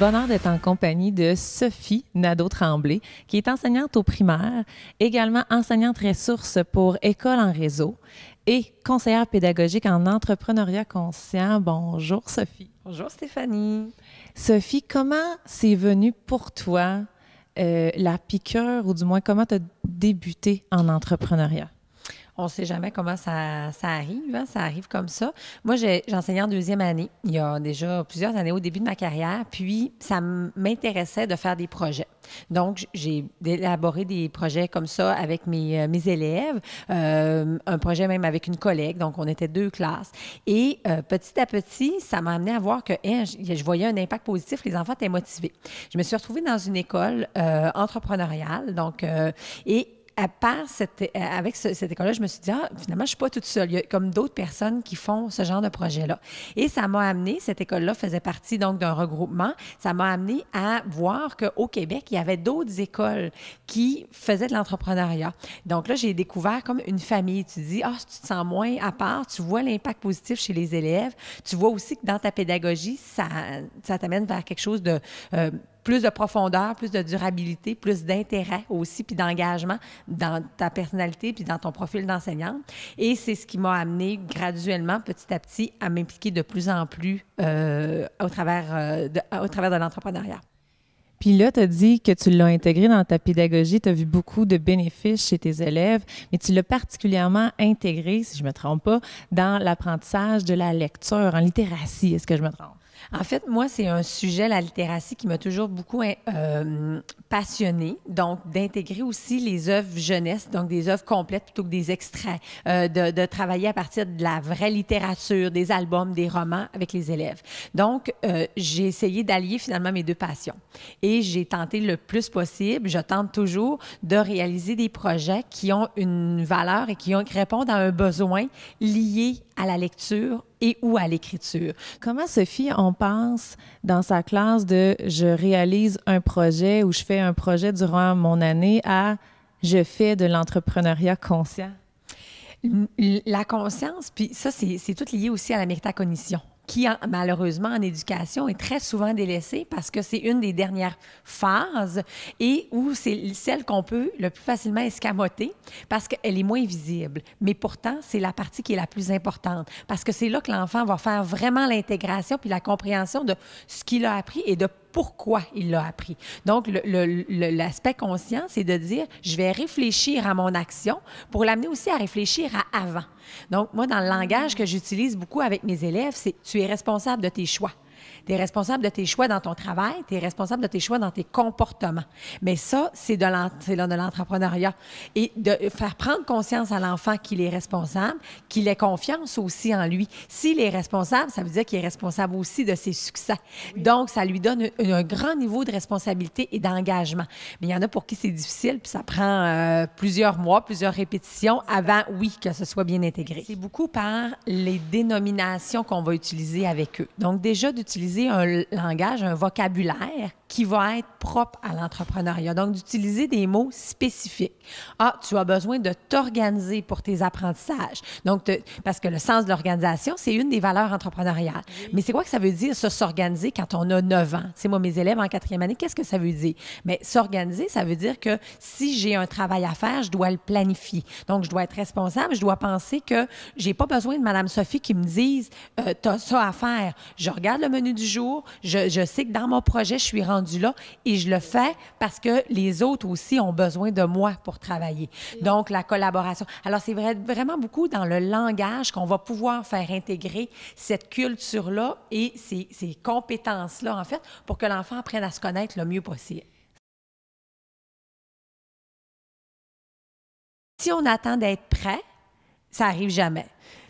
bonheur d'être en compagnie de Sophie Nadeau-Tremblay, qui est enseignante au primaire, également enseignante ressource pour École en réseau et conseillère pédagogique en entrepreneuriat conscient. Bonjour Sophie. Bonjour Stéphanie. Sophie, comment c'est venu pour toi la piqûre, ou du moins comment tu as débuté en entrepreneuriat? On ne sait jamais comment ça arrive, hein? Ça arrive comme ça. Moi, j'enseignais en deuxième année, il y a déjà plusieurs années au début de ma carrière, puis ça m'intéressait de faire des projets. Donc, j'ai élaboré des projets comme ça avec mes élèves, un projet même avec une collègue, donc on était 2 classes. Et petit à petit, ça m'a amené à voir que je voyais un impact positif, les enfants étaient motivés. Je me suis retrouvée dans une école entrepreneuriale, donc, avec cette école-là, je me suis dit, finalement, je ne suis pas toute seule. Il y a comme d'autres personnes qui font ce genre de projet-là. Et ça m'a amené, cette école-là faisait partie donc d'un regroupement, ça m'a amené à voir qu'au Québec, il y avait d'autres écoles qui faisaient de l'entrepreneuriat. Donc là, j'ai découvert comme une famille. Tu dis, si tu te sens moins à part, tu vois l'impact positif chez les élèves, tu vois aussi que dans ta pédagogie, ça t'amène vers quelque chose de plus de profondeur, plus de durabilité, plus d'intérêt aussi, puis d'engagement dans ta personnalité, puis dans ton profil d'enseignante. Et c'est ce qui m'a amené graduellement, petit à petit, à m'impliquer de plus en plus au travers de l'entrepreneuriat. Puis là, tu as dit que tu l'as intégré dans ta pédagogie, tu as vu beaucoup de bénéfices chez tes élèves, mais tu l'as particulièrement intégré, si je ne me trompe pas, dans l'apprentissage de la lecture, en littératie. Est-ce que je me trompe? En fait, moi, c'est un sujet, la littératie, qui m'a toujours beaucoup passionnée. Donc, d'intégrer aussi les œuvres jeunesse, donc des œuvres complètes plutôt que des extraits, de travailler à partir de la vraie littérature, des albums, des romans avec les élèves. Donc, j'ai essayé d'allier finalement mes 2 passions. Et j'ai tenté le plus possible, je tente toujours, de réaliser des projets qui ont une valeur et qui répondent à un besoin lié à la lecture et ou à l'écriture. Comment, Sophie, on pense dans sa classe de « je réalise un projet » ou « je fais un projet durant mon année » à « je fais de l'entrepreneuriat conscient ». La conscience, puis ça, c'est tout lié aussi à la métacognition, qui, malheureusement, en éducation, est très souvent délaissée parce que c'est une des dernières phases et où c'est celle qu'on peut le plus facilement escamoter parce qu'elle est moins visible. Mais pourtant, c'est la partie qui est la plus importante parce que c'est là que l'enfant va faire vraiment l'intégration puis la compréhension de ce qu'il a appris et de pourquoi il l'a appris. Donc, l'aspect conscient, c'est de dire, je vais réfléchir à mon action pour l'amener aussi à réfléchir à avant. Donc, moi, dans le langage que j'utilise beaucoup avec mes élèves, c'est tu es responsable de tes choix. Tu es responsable de tes choix dans ton travail, tu es responsable de tes choix dans tes comportements. Mais ça, c'est de l'entrepreneuriat. Et de faire prendre conscience à l'enfant qu'il est responsable, qu'il ait confiance aussi en lui. S'il est responsable, ça veut dire qu'il est responsable aussi de ses succès. Donc, ça lui donne un grand niveau de responsabilité et d'engagement. Mais il y en a pour qui c'est difficile, puis ça prend plusieurs mois, plusieurs répétitions avant, oui, que ce soit bien intégré. C'est beaucoup par les dénominations qu'on va utiliser avec eux. Donc, déjà, d'utiliser un langage, un vocabulaire qui va être propre à l'entrepreneuriat. Donc, d'utiliser des mots spécifiques. Tu as besoin de t'organiser pour tes apprentissages. Donc, parce que le sens de l'organisation, c'est une des valeurs entrepreneuriales. Oui. Mais c'est quoi que ça veut dire, ça, s'organiser quand on a 9 ans? Tu sais, moi, mes élèves en 4e année, qu'est-ce que ça veut dire? Mais s'organiser, ça veut dire que si j'ai un travail à faire, je dois le planifier. Donc, je dois être responsable, je dois penser que j'ai pas besoin de Mme Sophie qui me dise « t'as ça à faire ». Je regarde le menu du jour, je sais que dans mon projet, je suis rendue là et je le fais parce que les autres aussi ont besoin de moi pour travailler. Donc, la collaboration. Alors, c'est vraiment beaucoup dans le langage qu'on va pouvoir faire intégrer cette culture-là et ces compétences-là, en fait, pour que l'enfant apprenne à se connaître le mieux possible. Si on attend d'être prêt, ça n'arrive jamais.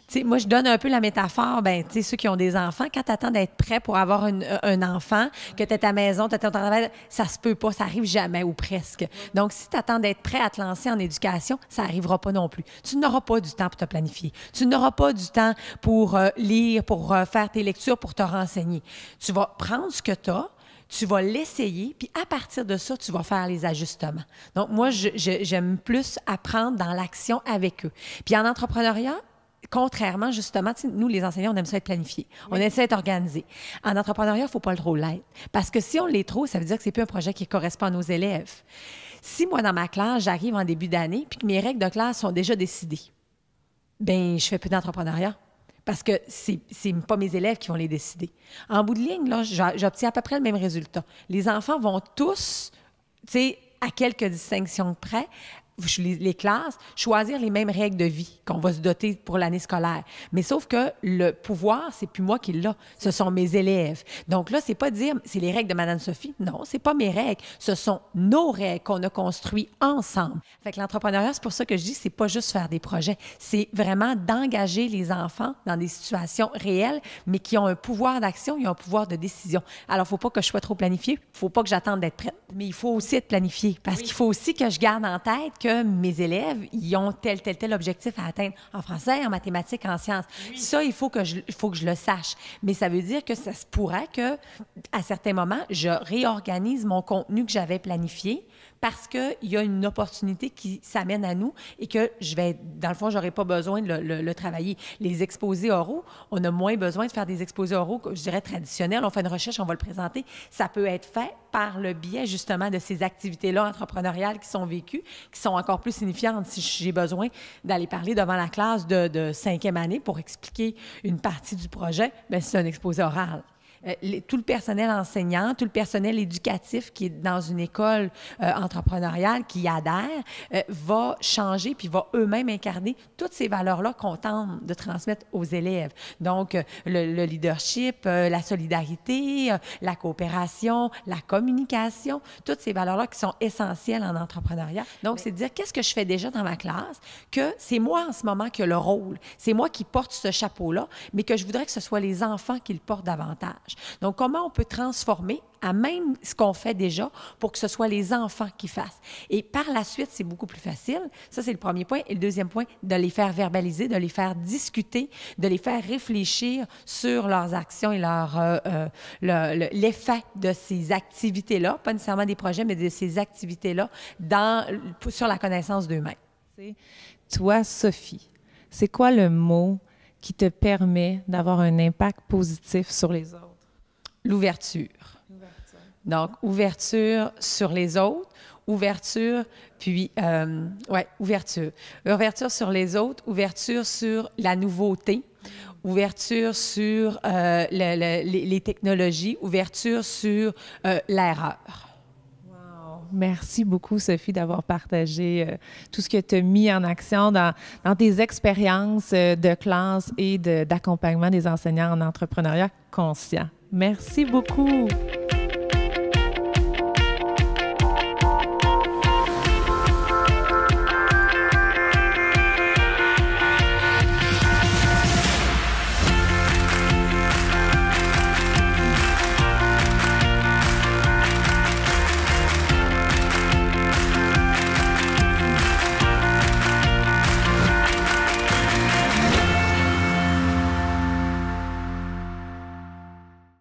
T'sais, moi, je donne un peu la métaphore, ceux qui ont des enfants, quand tu attends d'être prêt pour avoir un enfant, que tu es à ta maison, tu es à ton travail, ça se peut pas, ça arrive jamais ou presque. Donc, si tu attends d'être prêt à te lancer en éducation, ça n'arrivera pas non plus. Tu n'auras pas du temps pour te planifier. Tu n'auras pas du temps pour lire, pour faire tes lectures, pour te renseigner. Tu vas prendre ce que tu as, tu vas l'essayer, puis à partir de ça, tu vas faire les ajustements. Donc, moi, j'aime plus apprendre dans l'action avec eux. Puis en entrepreneuriat, contrairement, justement, nous, les enseignants, on aime ça être planifié. On aime ça être organisé. En entrepreneuriat, il ne faut pas le trop l'être. Parce que si on l'est trop, ça veut dire que c'est plus un projet qui correspond à nos élèves. Si moi, dans ma classe, j'arrive en début d'année puis que mes règles de classe sont déjà décidées, bien, je fais plus d'entrepreneuriat. Parce que c'est pas mes élèves qui vont les décider. En bout de ligne, là, j'obtiens à peu près le même résultat. Les enfants vont tous, tu sais, à quelques distinctions près, les classes, choisir les mêmes règles de vie qu'on va se doter pour l'année scolaire. Mais sauf que le pouvoir, c'est plus moi qui l'ai, ce sont mes élèves. Donc là, c'est pas dire, c'est les règles de Mme Sophie. Non, c'est pas mes règles. Ce sont nos règles qu'on a construites ensemble. Fait que l'entrepreneuriat, c'est pour ça que je dis, c'est pas juste faire des projets. C'est vraiment d'engager les enfants dans des situations réelles, mais qui ont un pouvoir d'action, ils ont un pouvoir de décision. Alors, faut pas que je sois trop planifiée. Faut pas que j'attende d'être prête. Mais il faut aussi être planifié. Parce qu'il faut aussi que je garde en tête que mes élèves, ils ont tel objectif à atteindre en français, en mathématiques, en sciences. Oui. Ça, il faut que je le sache. Mais ça veut dire que ça se pourrait que, à certains moments, je réorganise mon contenu que j'avais planifié parce qu'il y a une opportunité qui s'amène à nous et que dans le fond, je n'aurai pas besoin de le travailler. Les exposés oraux, on a moins besoin de faire des exposés oraux, je dirais, traditionnels. On fait une recherche, on va le présenter. Ça peut être fait par le biais, justement, de ces activités-là entrepreneuriales qui sont vécues, qui sont encore plus signifiantes si j'ai besoin d'aller parler devant la classe de 5e année pour expliquer une partie du projet. Bien, c'est un exposé oral. Tout le personnel enseignant, tout le personnel éducatif qui est dans une école entrepreneuriale, qui adhère, va changer puis va eux-mêmes incarner toutes ces valeurs-là qu'on tente de transmettre aux élèves. Donc, le leadership, la solidarité, la coopération, la communication, toutes ces valeurs-là qui sont essentielles en entrepreneuriat. Donc, c'est de dire qu'est-ce que je fais déjà dans ma classe, que c'est moi en ce moment qui ai le rôle, c'est moi qui porte ce chapeau-là, mais que je voudrais que ce soit les enfants qui le portent davantage. Donc, comment on peut transformer à même ce qu'on fait déjà pour que ce soit les enfants qui fassent. Et par la suite, c'est beaucoup plus facile. Ça, c'est le premier point. Et le deuxième point, de les faire verbaliser, de les faire discuter, de les faire réfléchir sur leurs actions et l'effet de ces activités-là, pas nécessairement des projets, mais de ces activités-là sur la connaissance d'eux-mêmes. Toi, Sophie, c'est quoi le mot qui te permet d'avoir un impact positif sur les autres? L'ouverture. Donc, ouverture sur les autres, ouverture, puis, ouverture. Ouverture sur les autres, ouverture sur la nouveauté, ouverture sur les technologies, ouverture sur l'erreur. Merci beaucoup, Sophie, d'avoir partagé tout ce que tu as mis en action dans tes expériences de classe et d'accompagnement des enseignants en entrepreneuriat conscient. Merci beaucoup.